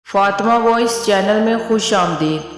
Fatima voice channel میں خوش آمدید۔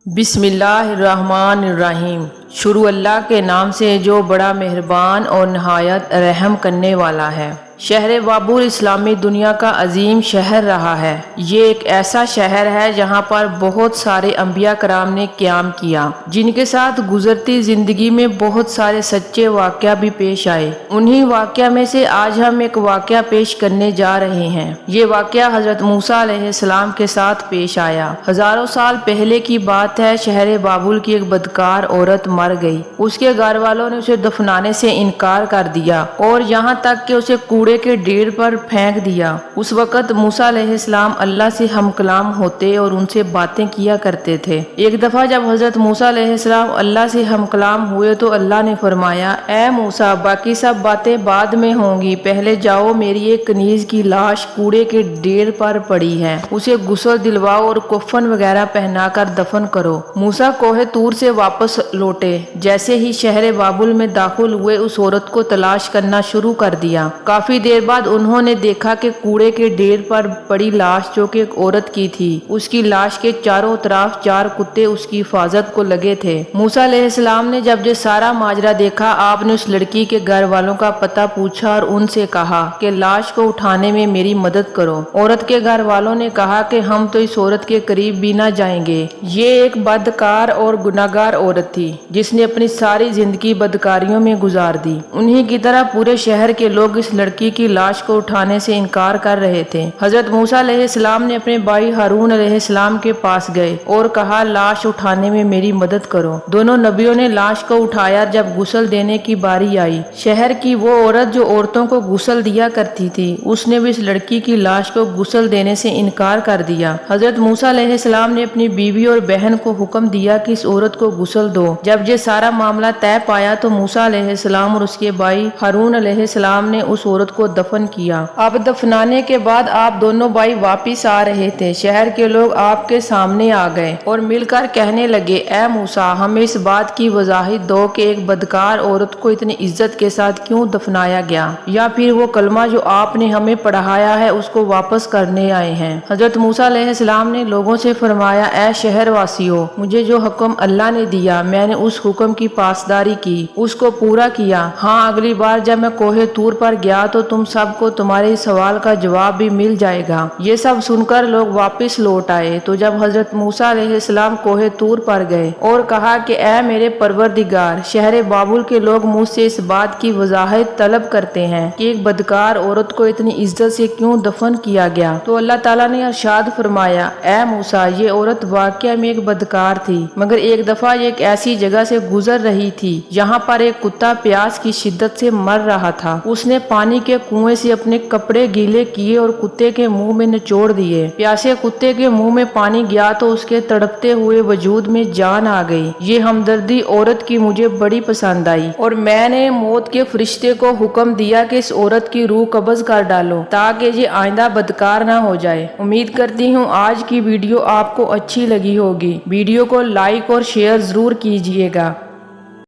بسم اللہ الرحمن الرحیم۔ شروع اللہ کے نام سے جو بڑا مہربان اور نہایت رحم کرنے والا ہے۔ شہر بابل اسلامی دنیا کا عظیم شہر رہا ہے۔ یہ ایک ایسا شہر ہے جہاں پر بہت سارے انبیاء کرام نے قیام کیا، جن کے ساتھ گزرتی زندگی میں بہت سارے سچے واقعہ بھی پیش آئے۔ انہی واقعہ میں سے آج ہم ایک واقعہ پیش کرنے جا رہے ہیں۔ یہ واقعہ حضرت موسیٰ علیہ السلام کے ساتھ پیش آیا۔ ہزاروں سال پہلے کی بات ہے۔ شہر بابل کی ایک بدکار عورت مر گئی۔ اس کے گھر والوں نے اسے دفنانے سے انکار کر دیا اور یہاں تک کہ اسے کوڑے کے ڈھیر پر پھینک دیا۔ اس وقت موسیٰ علیہ السلام اللہ سے ہم کلام ہوتے اور ان سے باتیں کیا کرتے تھے۔ ایک دفعہ جب حضرت موسیٰ علیہ السلام اللہ سے ہم کلام ہوئے تو اللہ نے فرمایا، اے موسیٰ، باقی سب باتیں بعد میں ہوں گی، پہلے جاؤ، میری ایک کنیز کی لاش کوڑے کے ڈھیر پر پڑی ہے، اسے غسل دلواؤ اور کفن وغیرہ پہنا کر دفن کرو۔ موسیٰ کوہ طور سے واپس لوٹے۔ جیسے ہی شہر بابل میں داخل ہوئے، اس عورت کو تلاش کرنا شروع کر دیا۔ کافی دیر بعد انہوں نے دیکھا کہ کوڑے کے ڈھیر پر پڑی لاش، جو کہ ایک عورت کی تھی، اس کی لاش کے چاروں طرف 4 کتے اس کی حفاظت کو لگے تھے۔ موسیٰ علیہ السلام نے جب یہ سارا ماجرا دیکھا، آپ نے اس لڑکی کے گھر والوں کا پتہ پوچھا اور ان سے کہا کہ لاش کو اٹھانے میں میری مدد کرو۔ عورت کے گھر والوں نے کہا کہ ہم تو اس عورت کے قریب بھی نہ جائیں گے۔ یہ ایک بدکار اور گناہگار عورت تھی جس نے اپنی ساری زندگی بدکاریوں میں گزار دی۔ انہی کی طرح پورے شہر کے لوگ اس لڑکی کی لاش کو اٹھانے سے انکار کر رہے تھے۔ حضرت موسیٰ علیہ السلام نے اپنے بھائی ہارون علیہ السلام کے پاس گئے اور کہا، لاش اٹھانے میں میری مدد کرو۔ دونوں نبیوں نے لاش کو اٹھایا۔ جب غسل دینے کی باری آئی، شہر کی وہ عورت جو عورتوں کو غسل دیا کرتی تھی، اس نے بھی اس لڑکی کی لاش کو غسل دینے سے انکار کر دیا۔ حضرت موسیٰ علیہ السلام نے اپنی بیوی اور بہن کو حکم دیا کہ اس عورت کو غسل دو۔ جب یہ سارا معاملہ طے پایا تو موسیٰ علیہ السلام اور اس کے بھائی ہارون علیہ السلام نے اس عورت کو دفن کیا۔ اب دفنانے کے بعد آپ دونوں بھائی واپس آ رہے تھے۔ شہر کے لوگ آپ کے سامنے آ گئے اور مل کر کہنے لگے، اے موسیٰ، ہمیں اس بات کی وضاحت دو کہ ایک بدکار عورت کو اتنی عزت کے ساتھ کیوں دفنایا گیا، یا پھر وہ کلمہ جو آپ نے ہمیں پڑھایا ہے اس کو واپس کرنے آئے ہیں۔ حضرت موسیٰ علیہ السلام نے لوگوں سے فرمایا، اے شہر واسیوں، مجھے جو حکم اللہ نے دیا میں نے اس حکم کی پاسداری کی، اس کو پورا کیا۔ ہاں، اگلی بار جب میں کوہ طور پر گیا تو تم سب کو تمہارے سوال کا جواب بھی مل جائے گا۔ یہ سب سن کر لوگ واپس لوٹ آئے تو جب حضرت موسیٰ علیہ السلام کوہ طور پر گئے اور کہا کہ اے میرے پروردگار، شہر بابل کے لوگ مجھ سے اس بات کی وضاحت طلب کرتے ہیں کہ ایک بدکار عورت کو اتنی عزت سے کیوں دفن کیا گیا، تو اللہ تعالیٰ نے ارشاد فرمایا، اے موسیٰ، یہ عورت واقعہ میں ایک بدکار تھی، مگر ایک دفعہ یہ ایک ایسی جگہ سے گزر رہی تھی جہاں پر ایک کتا پیاس کی شدت سے مر رہا تھا۔ اس نے پانی کے کنویں سے اپنے کپڑے گیلے کیے اور کتے کے منہ میں نچوڑ دیے۔ پیاسے کتے کے منہ میں پانی گیا تو اس کے تڑپتے ہوئے وجود میں جان آ گئی۔ یہ ہمدردی عورت کی مجھے بڑی پسند آئی اور میں نے موت کے فرشتے کو حکم دیا کہ اس عورت کی روح قبض کر ڈالو تاکہ یہ آئندہ بدکار نہ ہو جائے۔ امید کرتی ہوں آج کی ویڈیو آپ کو اچھی لگی ہوگی۔ ویڈیو کو لائک اور شیئر ضرور کیجیے گا۔